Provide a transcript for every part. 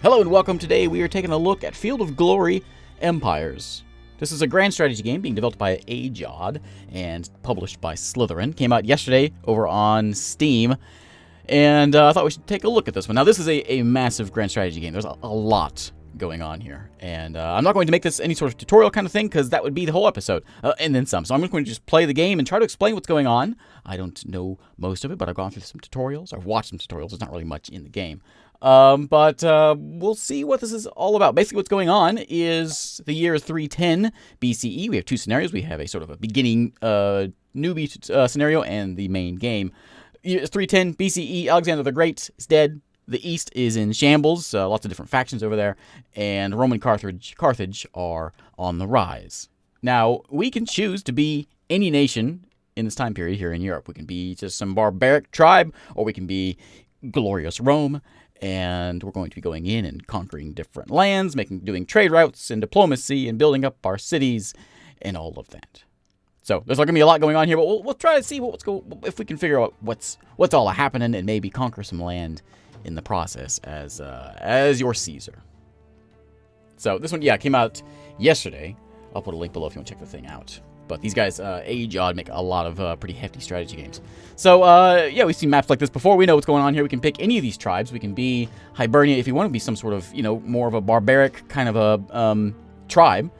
Hello and welcome. Today we are taking a look at Field of Glory Empires. This is a grand strategy game being developed by Ajod and published by Slytherin. Came out yesterday over on Steam, and I thought we should take a look at this one. Now this is a massive grand strategy game. There's a lot going on here, and I'm not going to make this any sort of tutorial kind of thing because that would be the whole episode, and then some. So I'm going to just play the game and try to explain what's going on. I don't know most of it, but I've gone through some tutorials. I've watched some tutorials. There's not really much in the game. But we'll see what this is all about. Basically, what's going on is the year 310 BCE. We have two scenarios. We have a sort of a beginning newbie scenario and the main game. Year 310 BCE, Alexander the Great is dead. The East is in shambles. Lots of different factions over there. And Roman Carthage are on the rise. Now, we can choose to be any nation in this time period here in Europe. We can be just some barbaric tribe, or we can be glorious Rome. And we're going to be going in and conquering different lands, doing trade routes and diplomacy and building up our cities and all of that. So there's going to be a lot going on here, but we'll try to see if we can figure out what's all happening and maybe conquer some land in the process as your Caesar. So this one, came out yesterday. I'll put a link below if you want to check the thing out. But these guys, Ajod, make a lot of pretty hefty strategy games. So, we've seen maps like this before. We know what's going on here. We can pick any of these tribes. We can be Hibernia if you want to be some sort of, more of a barbaric kind of a tribe.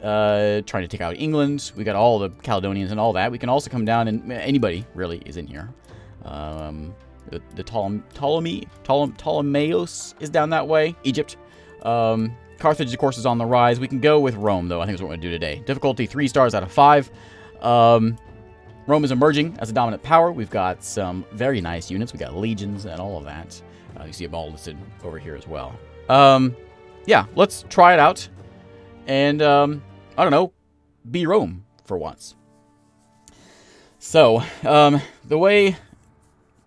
Trying to take out England. We got all the Caledonians and all that. We can also come down and anybody really is in here. The Ptolemaios is down that way. Egypt. Carthage, of course, is on the rise. We can go with Rome, though. I think that's what we're going to do today. Difficulty 3 stars out of 5. Rome is emerging as a dominant power. We've got some very nice units. We got legions and all of that. You see them all listed over here as well. Let's try it out. And, I don't know, be Rome for once. So, the way...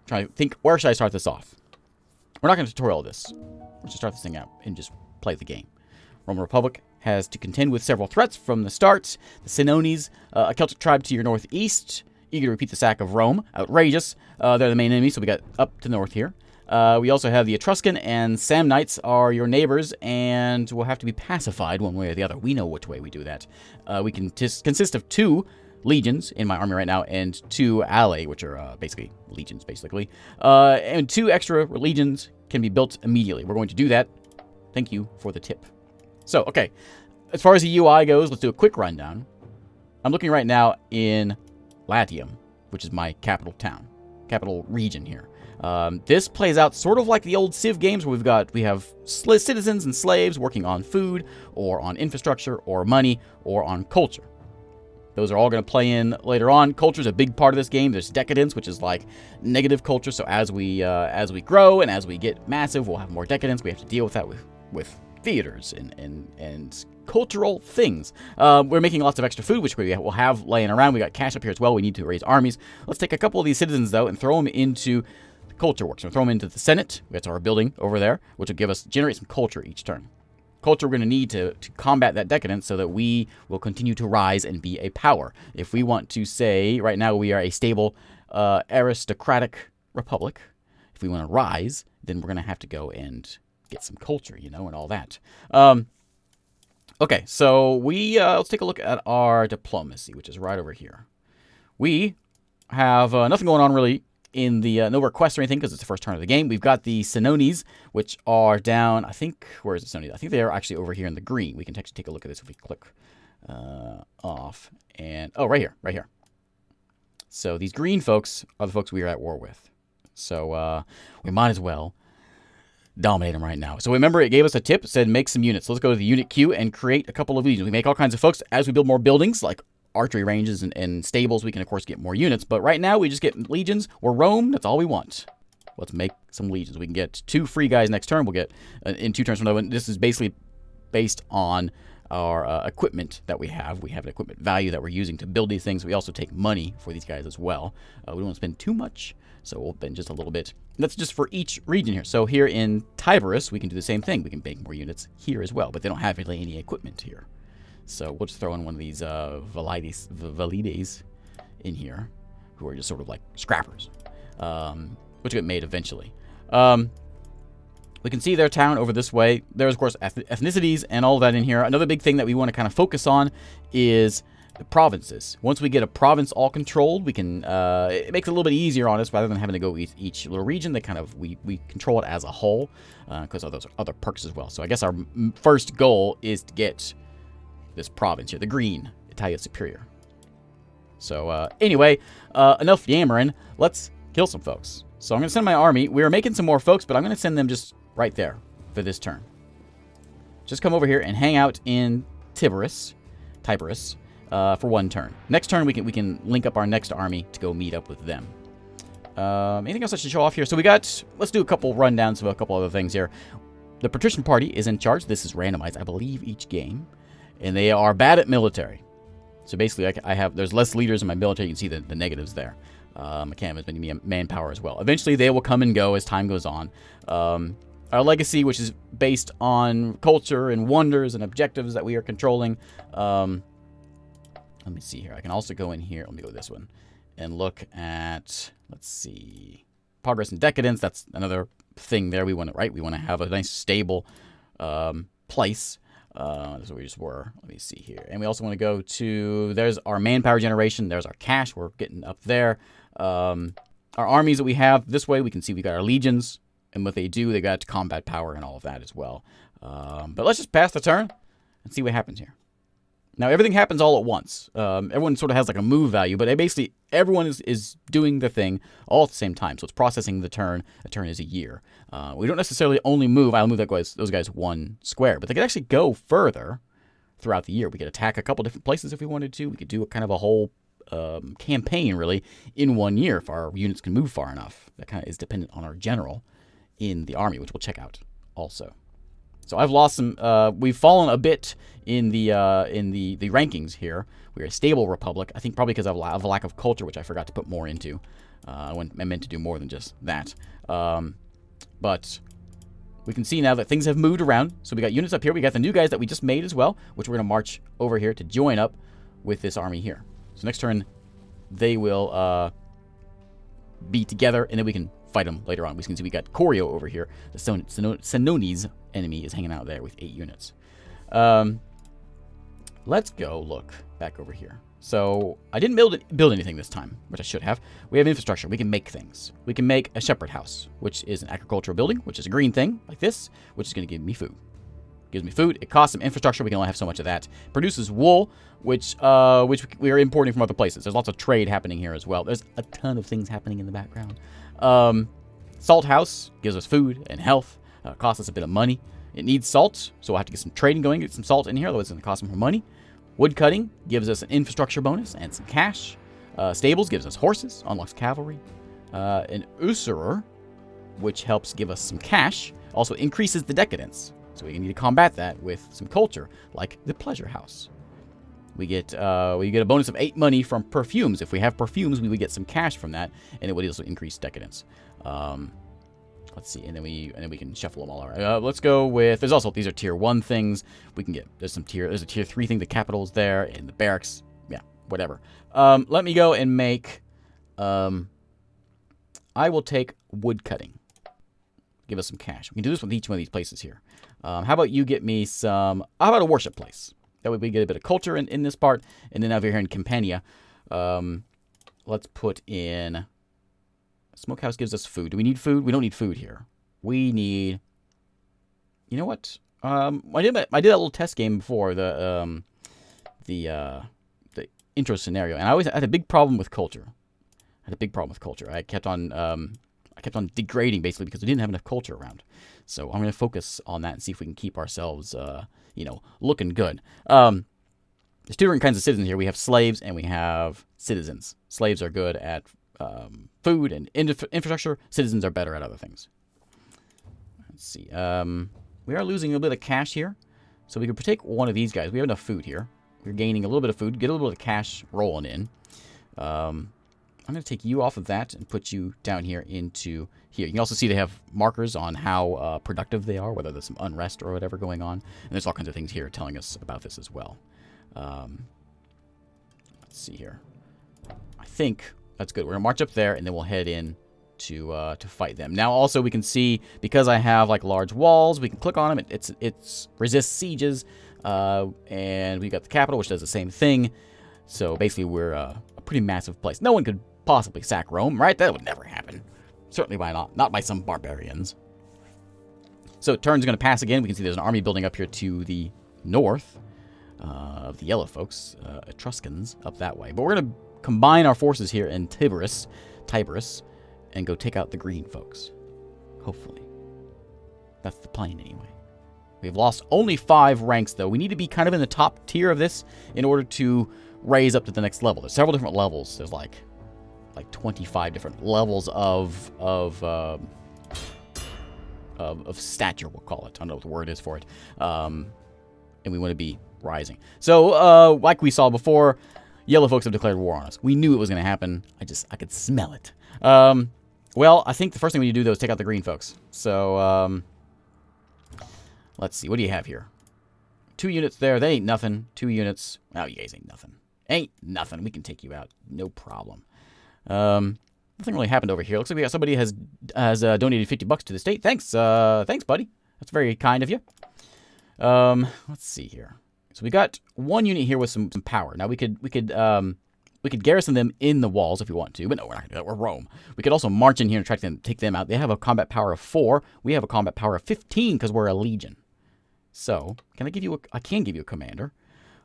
trying to think, where should I start this off? We're not going to tutorial this. We're just start this thing out and just play the game. Roman Republic has to contend with several threats from the start. The Senones, a Celtic tribe to your northeast, eager to repeat the sack of Rome. Outrageous. They're the main enemy, so we got up to the north here. We also have the Etruscan and Samnites are your neighbors, and will have to be pacified one way or the other. We know which way we do that. We can consist of 2 legions in my army right now, and 2 alae, which are basically legions, basically. And 2 extra legions can be built immediately. We're going to do that. Thank you for the tip. So, okay, as far as the UI goes, let's do a quick rundown. I'm looking right now in Latium, which is my capital region here. This plays out sort of like the old Civ games where we have citizens and slaves working on food, or on infrastructure, or money, or on culture. Those are all going to play in later on. Culture is a big part of this game. There's decadence, which is like negative culture. So as we grow and as we get massive, we'll have more decadence. We have to deal with that with theaters and cultural things. We're making lots of extra food, which we'll have laying around. We got cash up here as well. We need to raise armies. Let's take a couple of these citizens, though, and throw them into the culture works. So throw them into the Senate. That's our building over there, which will generate some culture each turn. Culture we're going to need to combat that decadence so that we will continue to rise and be a power. If we want to say, right now we are a stable aristocratic republic, if we want to rise, then we're going to have to go and get some culture, and all that. Okay, so let's take a look at our diplomacy, which is right over here. We have nothing going on really in the no requests or anything because it's the first turn of the game. We've got the Senones, which are down, I think, where is the Senones? I think they are actually over here in the green. We can actually take a look at this if we click off. And, right here. So these green folks are the folks we are at war with. So we might as well dominate them right now. So remember, it gave us a tip. It said make some units. So let's go to the unit queue and create a couple of legions. We make all kinds of folks as we build more buildings, like archery ranges and stables. We can, of course, get more units. But right now, we just get legions. We're Rome. That's all we want. Let's make some legions. We can get 2 free guys next turn. We'll get in 2 turns from now. This is basically based on our equipment that we have. We have an equipment value that we're using to build these things. We also take money for these guys as well. We don't want to spend too much, so we'll spend just a little bit. That's just for each region here. So here in Tiberius, we can do the same thing. We can make more units here as well, but they don't have really any equipment here. So we'll just throw in one of these valides in here, who are just sort of like scrappers, which get made eventually. We can see their town over this way. There's, of course, ethnicities and all of that in here. Another big thing that we want to kind of focus on is the provinces. Once we get a province all controlled, we can, it makes it a little bit easier on us rather than having to go each little region. They kind of, we control it as a whole because of those other perks as well. So I guess our first goal is to get this province here, the green, Italia Superior. So anyway, enough yammering. Let's kill some folks. So I'm going to send my army. We are making some more folks, but I'm going to send them just right there for this turn. Just come over here and hang out in Tiberius for one turn. Next turn, we can link up our next army to go meet up with them. Anything else I should show off here? So we got, let's do a couple rundowns of a couple other things here. The Patrician Party is in charge. This is randomized, I believe, each game. And they are bad at military. So basically, there's less leaders in my military. You can see the negatives there. I can't have as many manpower as well. Eventually, they will come and go as time goes on. Our legacy, which is based on culture and wonders and objectives that we are controlling. Let me see here. I can also go in here. Let me go this one and look at, let's see, progress and decadence. That's another thing there we want to, right? We want to have a nice stable place. That's where we just were. Let me see here. And we also want to go to, there's our manpower generation. There's our cash. We're getting up there. Our armies that we have this way, we can see we got our legions and what they do. They got combat power and all of that as well. But let's just pass the turn and see what happens here. Now, everything happens all at once. Everyone sort of has like a move value, but basically everyone is doing the thing all at the same time. So it's processing the turn. A turn is a year. We don't necessarily only move. I'll move those guys one square, but they could actually go further throughout the year. We could attack a couple different places if we wanted to. We could do kind of a whole campaign, really, in 1 year if our units can move far enough. That kind of is dependent on our general in the army, which we'll check out also. So I've lost some. We've fallen a bit in the rankings here. We're a stable republic. I think probably because of a lack of culture, which I forgot to put more into. I meant to do more than just that. But we can see now that things have moved around. So we got units up here. We got the new guys that we just made as well, which we're going to march over here to join up with this army here. So next turn, they will be together, and then we can fight them later on. We can see we got Corio over here. The Senones enemy is hanging out there with 8 units. Let's go look back over here. So I didn't build anything this time, which I should have. We have infrastructure. We can make things. We can make a shepherd house, which is an agricultural building, which is a green thing like this, which is going to give me food. Gives me food. It costs some infrastructure. We can only have so much of that. Produces wool, which we are importing from other places. There's lots of trade happening here as well. There's a ton of things happening in the background. Salt house gives us food and health. Costs us a bit of money. It needs salt, so we'll have to get some trading going, get some salt in here, otherwise it's going to cost more money. Wood cutting gives us an infrastructure bonus and some cash. Stables gives us horses, unlocks cavalry. An usurer, which helps give us some cash, also increases the decadence. So we need to combat that with some culture, like the pleasure house. We get a bonus of 8 money from perfumes. If we have perfumes, we would get some cash from that, and it would also increase decadence. Let's see, and then we can shuffle them all around. Let's go with. There's also, these are tier 1 things. We can get. There's a tier 3 thing. The capital's there, and the barracks. Yeah, whatever. Let me go and make. I will take wood cutting. Give us some cash. We can do this with each one of these places here. How about you get me some. How about a worship place? That way we get a bit of culture in this part, and then over here in Campania, let's put in. Smokehouse gives us food. Do we need food? We don't need food here. We need. You know what? I did that little test game before the intro scenario, and I had a big problem with culture. I kept on degrading basically because we didn't have enough culture around. So I'm going to focus on that and see if we can keep ourselves, looking good. There's 2 different kinds of citizens here. We have slaves and we have citizens. Slaves are good at food and infrastructure. Citizens are better at other things. Let's see. We are losing a bit of cash here. So we could take one of these guys. We have enough food here. We're gaining a little bit of food. Get a little bit of cash rolling in. I'm going to take you off of that and put you down here into here. You can also see they have markers on how productive they are, whether there's some unrest or whatever going on. And there's all kinds of things here telling us about this as well. Let's see here. I think that's good. We're going to march up there, and then we'll head in to fight them. Now, also, we can see, because I have, like, large walls, we can click on them. It resists sieges, and we got the capital, which does the same thing. So, basically, we're a pretty massive place. No one could possibly sack Rome, right? That would never happen. Certainly by not by some barbarians. So, turn's going to pass again. We can see there's an army building up here to the north of the yellow folks, Etruscans, up that way. But we're going to combine our forces here in Tiberius, and go take out the green folks. Hopefully. That's the plan, anyway. We've lost only 5 ranks, though. We need to be kind of in the top tier of this in order to raise up to the next level. There's several different levels. There's like 25 different levels of stature, we'll call it. I don't know what the word is for it. And we want to be rising. So, like we saw before, yellow folks have declared war on us. We knew it was going to happen. I could smell it. Well, I think the first thing we need to do, though, is take out the green folks. So, let's see. What do you have here? 2 units there. They ain't nothing. 2 units. Oh, you guys ain't nothing. Ain't nothing. We can take you out. No problem. Nothing really happened over here. Looks like we got somebody has donated $50 to the state. Thanks. Thanks, buddy. That's very kind of you. Let's see here. So we got 1 unit here with some power. Now we could garrison them in the walls if we want to, but no, we're not gonna do that. We're Rome. We could also march in here and try to take them out. They have a combat power of 4. We have a combat power of 15 because we're a legion. So I can give you a commander.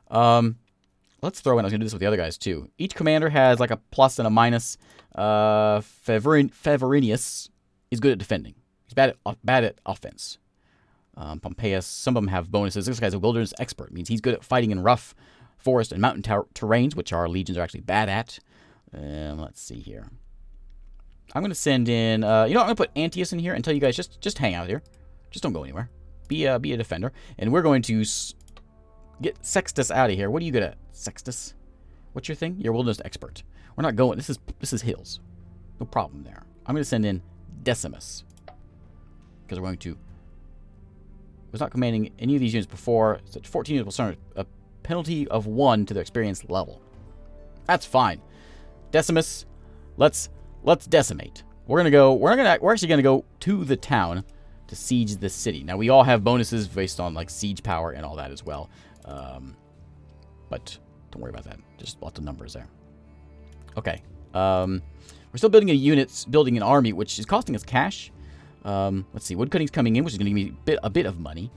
Let's throw in. I was gonna do this with the other guys too. Each commander has like a plus and a minus. Favorinius is good at defending. He's bad at offense. Pompeius, some of them have bonuses. This guy's a wilderness expert. It means he's good at fighting in rough forest and mountain terrains, which our legions are actually bad at. Let's see here. I'm going to send in, I'm going to put Antius in here and tell you guys just hang out here. Just don't go anywhere. Be a defender. And we're going to get Sextus out of here. What are you good at, Sextus? What's your thing? You're a wilderness expert. We're not going. This is hills. No problem there. I'm going to send in Decimus. Because we're going to... was not commanding any of these units before. So 14 units will start a penalty of 1 to their experience level. That's fine. Decimus, let's decimate. We're actually gonna go to the town to siege the city. Now we all have bonuses based on like siege power and all that as well. But don't worry about that. Just lots of numbers there. Okay. We're still building building an army, which is costing us cash. Let's see. Woodcutting's coming in, which is going to give me a bit of money.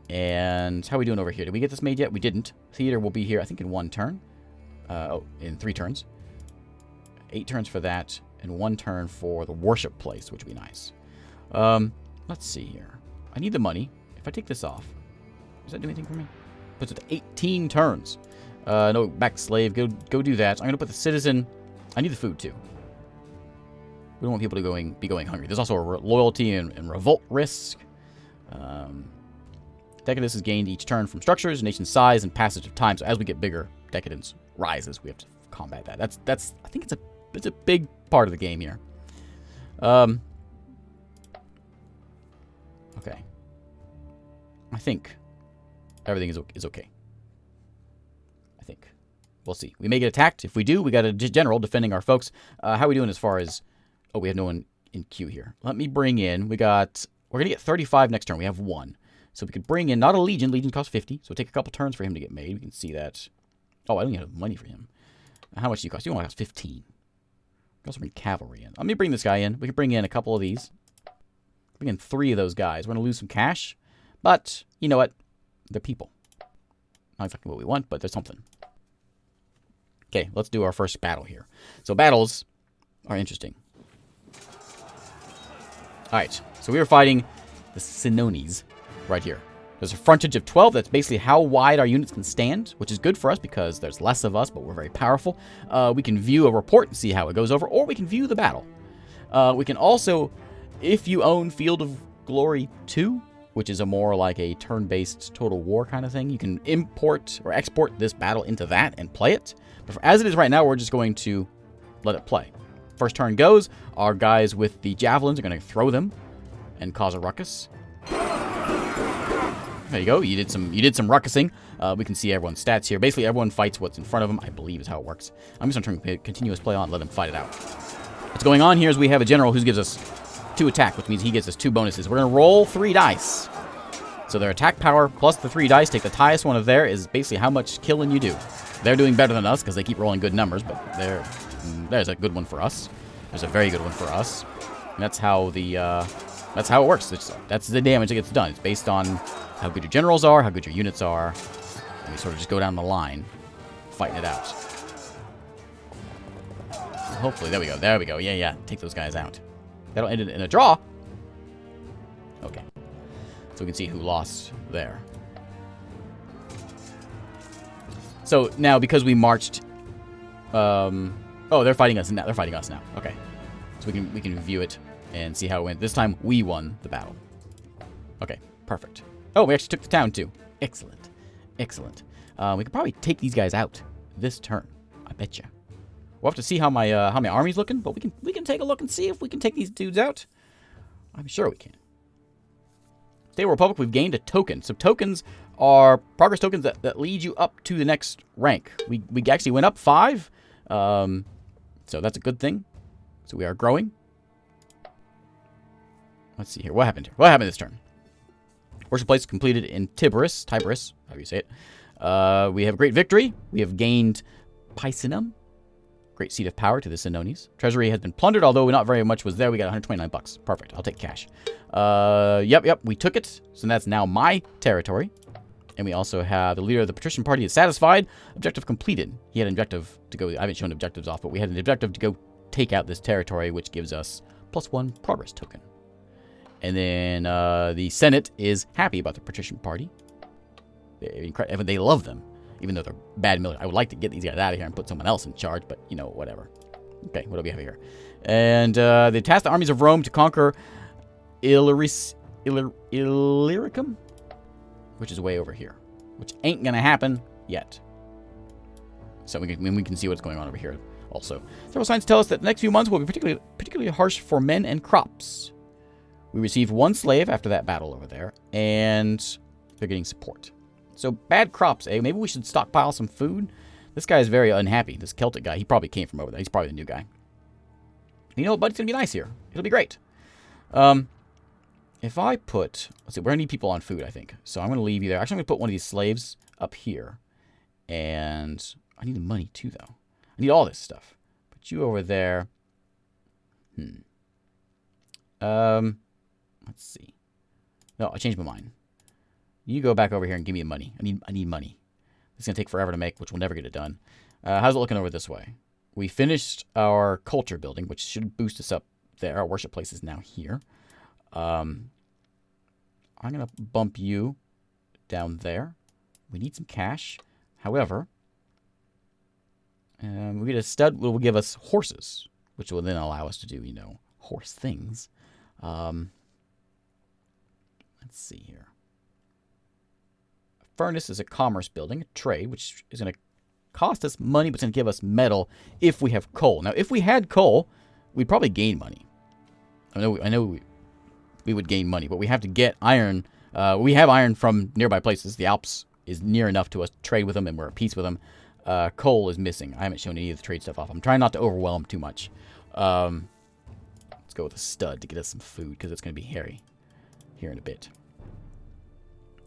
And how are we doing over here? Did we get this made yet? We didn't. Theater will be here, I think, in 1 turn. In 3 turns. 8 turns for that, and 1 turn for the worship place, which would be nice. Let's see here. I need the money. If I take this off, does that do anything for me? Puts it to 18 turns. No, back slave. Go do that. I'm going to put the citizen. I need the food, too. We don't want people to be going hungry. There's also a loyalty and revolt risk. Decadence is gained each turn from structures, nation size, and passage of time. So as we get bigger, decadence rises. We have to combat that. That's. I think it's a big part of the game here. Okay. I think everything is okay. I think we'll see. We may get attacked. If we do, we got a general defending our folks. How are we doing as far as? Oh, we have no one in queue here. Let me bring in. We're going to get 35 next turn. We have 1. So we could bring in, not a legion. Legion costs 50. So it'll take a couple turns for him to get made. We can see that. Oh, I don't even have money for him. How much do you cost? You only cost 15. We can also bring cavalry in. Let me bring this guy in. We can bring in a couple of these. Bring in 3 of those guys. We're going to lose some cash. But, you know what? They're people. Not exactly what we want, but there's something. Okay, let's do our first battle here. So battles are interesting. Alright, so we are fighting the Senones right here. There's a frontage of 12. That's basically how wide our units can stand, which is good for us because there's less of us, but we're very powerful. We can view a report and see how it goes over, or we can view the battle. We can also, if you own Field of Glory 2, which is a more like a turn-based Total War kind of thing, you can import or export this battle into that and play it. But as it is right now, we're just going to let it play. First turn goes, our guys with the javelins are going to throw them and cause a ruckus. There you go. You did some ruckusing. We can see everyone's stats here. Basically, everyone fights what's in front of them, I believe is how it works. I'm just going to turn continuous play on and let them fight it out. What's going on here is we have a general who gives us 2 attack, which means he gets us 2 bonuses. We're going to roll 3 dice. So their attack power plus the 3 dice, take the highest one of there, is basically how much killing you do. They're doing better than us because they keep rolling good numbers, but there's a good one for us. There's a very good one for us. And that's how it works. That's the damage that gets done. It's based on how good your generals are, how good your units are. And we sort of just go down the line, fighting it out. Hopefully, there we go. There we go. Yeah. Take those guys out. That'll end it in a draw. Okay. So we can see who lost there. So now, because we marched... oh, they're fighting us now. They're fighting us now. Okay. So we can view it and see how it went. This time, we won the battle. Okay, perfect. Oh, we actually took the town, too. Excellent. Excellent. We could probably take these guys out this turn. I betcha. We'll have to see how my army's looking, but we can take a look and see if we can take these dudes out. I'm sure we can. Stable Republic, we've gained a token. So tokens are progress tokens that lead you up to the next rank. We actually went up 5. So that's a good thing. So we are growing. Let's see here. What happened here? What happened this turn? Worship place completed in Tiberius, however you say it. We have great victory. We have gained Picenum. Great seat of power to the Senones. Treasury has been plundered, although not very much was there. We got 129 bucks. Perfect. I'll take cash. Yep. We took it. So that's now my territory. And we also have the leader of the patrician party is satisfied. Objective completed. He had an objective to go. I haven't shown objectives off, but we had an objective to go take out this territory, which gives us +1 progress token. And then the Senate is happy about the patrician party. They love them. Even though they're bad military. I would like to get these guys out of here and put someone else in charge, but, you know, whatever. Okay, what do we have here? And they tasked the armies of Rome to conquer Illyricum, which is way over here, which ain't going to happen yet. So we can see what's going on over here also. Several signs tell us that the next few months will be particularly harsh for men and crops. We received 1 slave after that battle over there, and they're getting support. So, bad crops, eh? Maybe we should stockpile some food? This guy is very unhappy. This Celtic guy, he probably came from over there. He's probably the new guy. You know what, bud? It's going to be nice here. It'll be great. If I put... Let's see, we're going to need people on food, I think. So, I'm going to leave you there. Actually, I'm going to put one of these slaves up here. And I need the money, too, though. I need all this stuff. Put you over there. Let's see. No, I changed my mind. You go back over here and give me the money. I need money. It's going to take forever to make, which we'll never get it done. How's it looking over this way? We finished our culture building, which should boost us up there. Our worship place is now here. I'm going to bump you down there. We need some cash. However, we get a stud will give us horses, which will then allow us to do, you know, horse things. Let's see here. Furnace is a commerce building, a trade, which is going to cost us money, but it's going to give us metal if we have coal. Now, if we had coal, we'd probably gain money. I know we would gain money, but we have to get iron. We have iron from nearby places. The Alps is near enough to us to trade with them, and we're at peace with them. Coal is missing. I haven't shown any of the trade stuff off. I'm trying not to overwhelm too much. Let's go with a stud to get us some food, because it's going to be hairy here in a bit.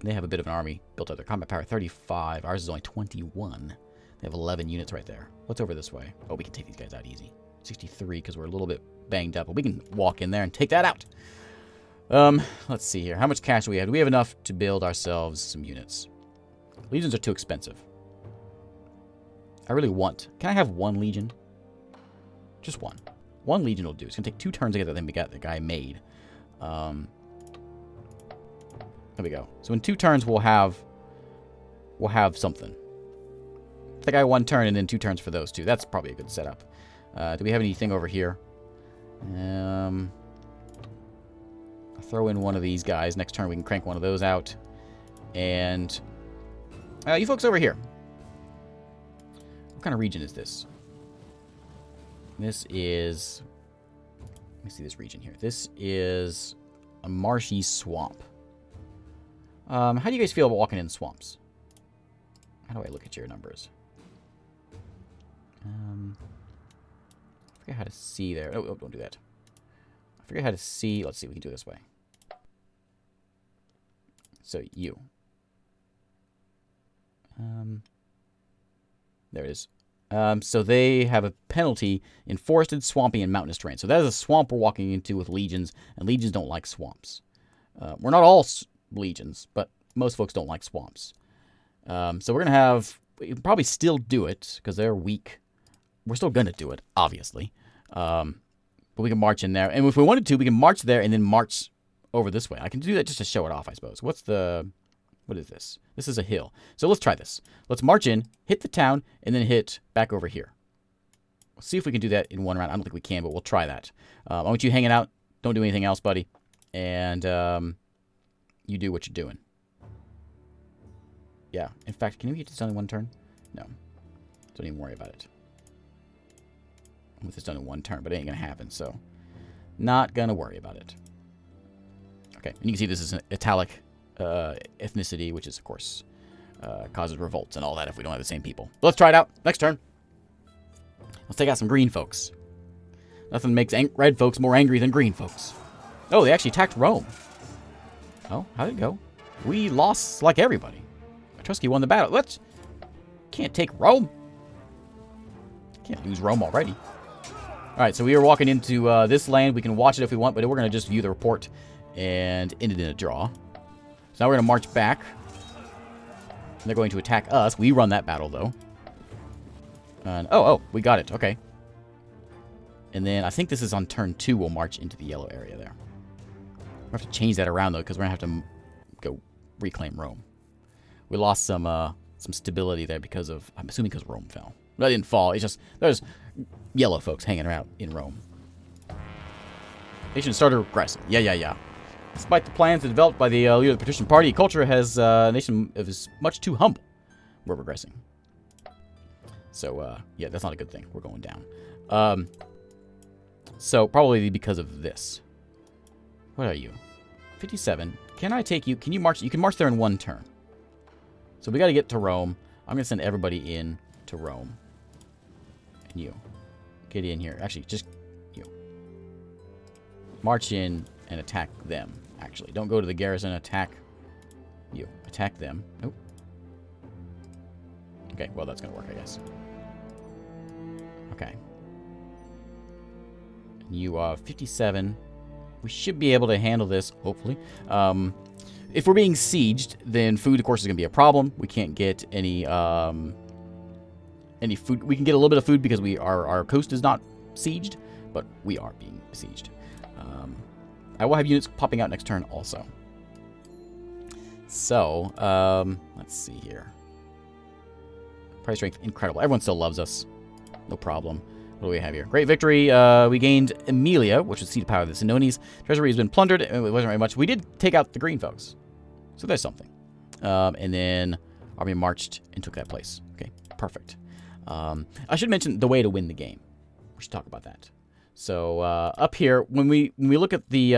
They have a bit of an army built up. Their combat power 35. Ours is only 21. They have 11 units right there. What's over this way? Oh, we can take these guys out easy. 63 because we're a little bit banged up. But we can walk in there and take that out. Let's see here. How much cash do we have? Do we have enough to build ourselves some units? Legions are too expensive. I really want... Can I have 1 legion? Just 1. 1 legion will do. It's going to take 2 turns to get that thing we got the guy made. There we go. So in 2 turns we'll have something. The guy 1 turn and then 2 turns for those 2. That's probably a good setup. Do we have anything over here? I'll throw in one of these guys. Next turn we can crank one of those out. And you folks over here. What kind of region is this? This is... Let me see this region here. This is a marshy swamp. How do you guys feel about walking in swamps? How do I look at your numbers? I forget how to see there. Oh, don't do that. I forget how to see. Let's see, we can do it this way. So, you. There it is. So they have a penalty in forested, swampy, and mountainous terrain. So that is a swamp we're walking into with legions, and legions don't like swamps. We're not all legions, but most folks don't like swamps. So we're going to have... We can probably still do it, because they're weak. We're still going to do it, obviously. But we can march in there. And if we wanted to, we can march there and then march over this way. I can do that just to show it off, I suppose. What is this? This is a hill. So let's try this. Let's march in, hit the town, and then hit back over here. We'll see if we can do that in one round. I don't think we can, but we'll try that. I want you hanging out. Don't do anything else, buddy. And you do what you're doing. Yeah. In fact, can we get this done in one turn? No. Don't even worry about it. I want this done in one turn, but it ain't going to happen, so not going to worry about it. Okay. And you can see this is an italic ethnicity, which is, of course, causes revolts and all that if we don't have the same people. But let's try it out. Next turn. Let's take out some green folks. Nothing makes red folks more angry than green folks. Oh, they actually attacked Rome. Oh, how'd it go? We lost like everybody. Etrusky won the battle. Let's... Can't take Rome. Can't lose Rome already. Alright, so we are walking into this land. We can watch it if we want, but we're going to just view the report and end it in a draw. So now we're going to march back. They're going to attack us. We run that battle, though. And, oh, we got it. Okay. And then I think this is on turn 2. We'll march into the yellow area there. We'll have to change that around, though, because we're going to have to go reclaim Rome. We lost some stability there because of... I'm assuming because Rome fell. That didn't fall. It's just... There's yellow folks hanging around in Rome. Nation started regressing. Yeah. Despite the plans developed by the leader of the Patrician Party, culture has nation is much too humble. We're regressing. So, yeah, that's not a good thing. We're going down. So, probably because of this. What are you? 57. Can I take you? Can you march? You can march there in one turn. So, we got to get to Rome. I'm going to send everybody in to Rome. And you. Get in here. Actually, just you. March in and attack them. Actually, don't go to the garrison. Attack you. Attack them. Nope. Okay, well, that's going to work, I guess. Okay. You are 57. We should be able to handle this, hopefully. If we're being sieged, then food, of course, is going to be a problem. We can't get any food. We can get a little bit of food because our coast is not sieged, but we are being besieged. I will have units popping out next turn also. So, let's see here. Price strength, incredible. Everyone still loves us. No problem. What do we have here? Great victory. We gained Emilia, which is the seat of power of the Senones. Treasury has been plundered. It wasn't very much. We did take out the green folks. So there's something. And then army marched and took that place. Okay, perfect. I should mention the way to win the game. We should talk about that. So up here, when we look at the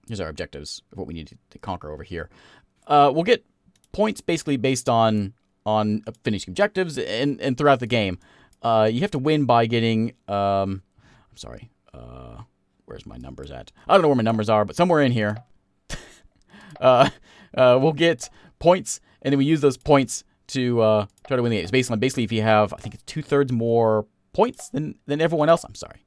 here's our objectives of what we need to conquer over here. We'll get points basically based on finishing objectives and throughout the game. You have to win by getting I'm sorry. Where's my numbers at? I don't know where my numbers are, but somewhere in here. We'll get points, and then we use those points to try to win the game. It's basically if you have, I think it's 2/3 more points than everyone else. I'm sorry.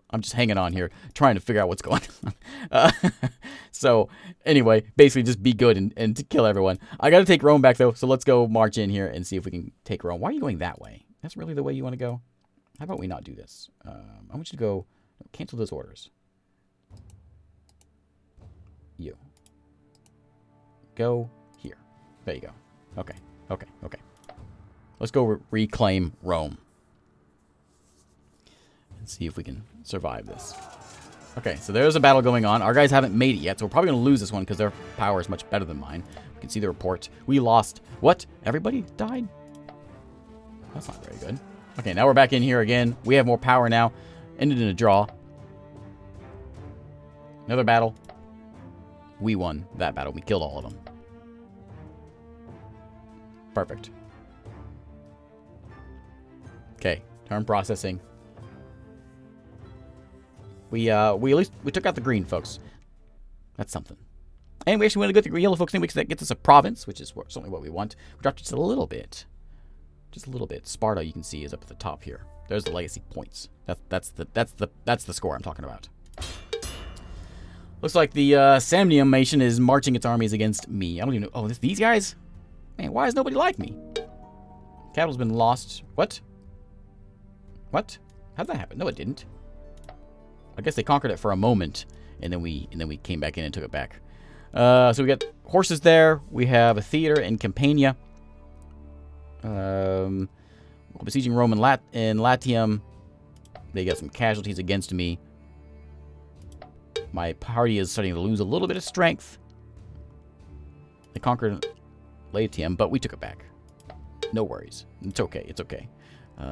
I'm just hanging on here, trying to figure out what's going on. So, anyway, basically just be good and to kill everyone. I got to take Rome back, though, so let's go march in here and see if we can take Rome. Why are you going that way? That's really the way you want to go? How about we not do this? I want you to go... Cancel those orders. You. Go here. There you go. Okay. Let's go reclaim Rome. See if we can survive this. Okay, so there's a battle going on. Our guys haven't made it yet, so we're probably going to lose this one because their power is much better than mine. You can see the report. We lost. What? Everybody died? That's not very good. Okay, now we're back in here again. We have more power now. Ended in a draw. Another battle. We won that battle. We killed all of them. Perfect. Okay. Turn processing. We at least took out the green folks. That's something. And we actually went to go through yellow folks, because that gets us a province, which is certainly what we want. We dropped just a little bit. Just a little bit. Sparta, you can see, is up at the top here. There's the legacy points. That's the score I'm talking about. Looks like the Samnium nation is marching its armies against me. I don't even know. Oh, these guys? Man, why is nobody like me? Capital's been lost. What? What? How'd that happen? No, it didn't. I guess they conquered it for a moment, and then we came back in and took it back. So we got horses there. We have a theater in Campania. Besieging Rome in Latium. They got some casualties against me. My party is starting to lose a little bit of strength. They conquered Latium, but we took it back. No worries. It's okay. It's okay. We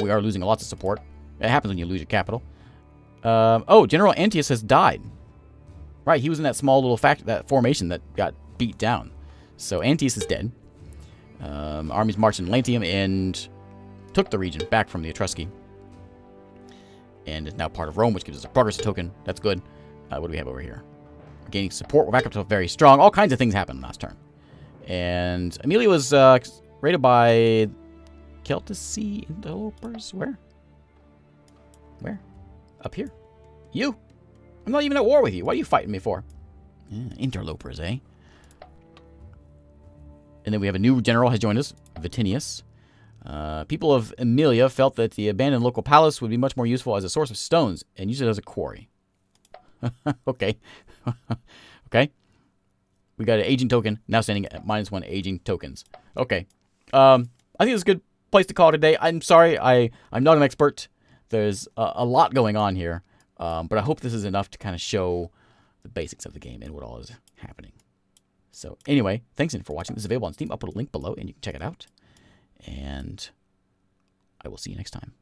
are losing lots of support. It happens when you lose your capital. General Antius has died. Right, he was in that small little that formation that got beat down. So Antius is dead. Armies marched in Latium and took the region back from the Etrusci. And is now part of Rome, which gives us a progress token. That's good. What do we have over here? We're gaining support. We're back up to very strong. All kinds of things happened last turn. And Amelia was raided by Celtici interlopers. Where? Where? Up here. You. I'm not even at war with you. What are you fighting me for? Yeah, interlopers, eh? And then we have a new general has joined us, Vatinius. People of Emilia felt that the abandoned local palace would be much more useful as a source of stones and use it as a quarry. Okay. Okay. We got an aging token, now standing at -1 aging tokens. Okay. I think it's a good place to call it today. I'm sorry, I'm not an expert. There's a lot going on here. But I hope this is enough to kind of show the basics of the game and what all is happening. So anyway, thanks again for watching. This is available on Steam. I'll put a link below and you can check it out. And I will see you next time.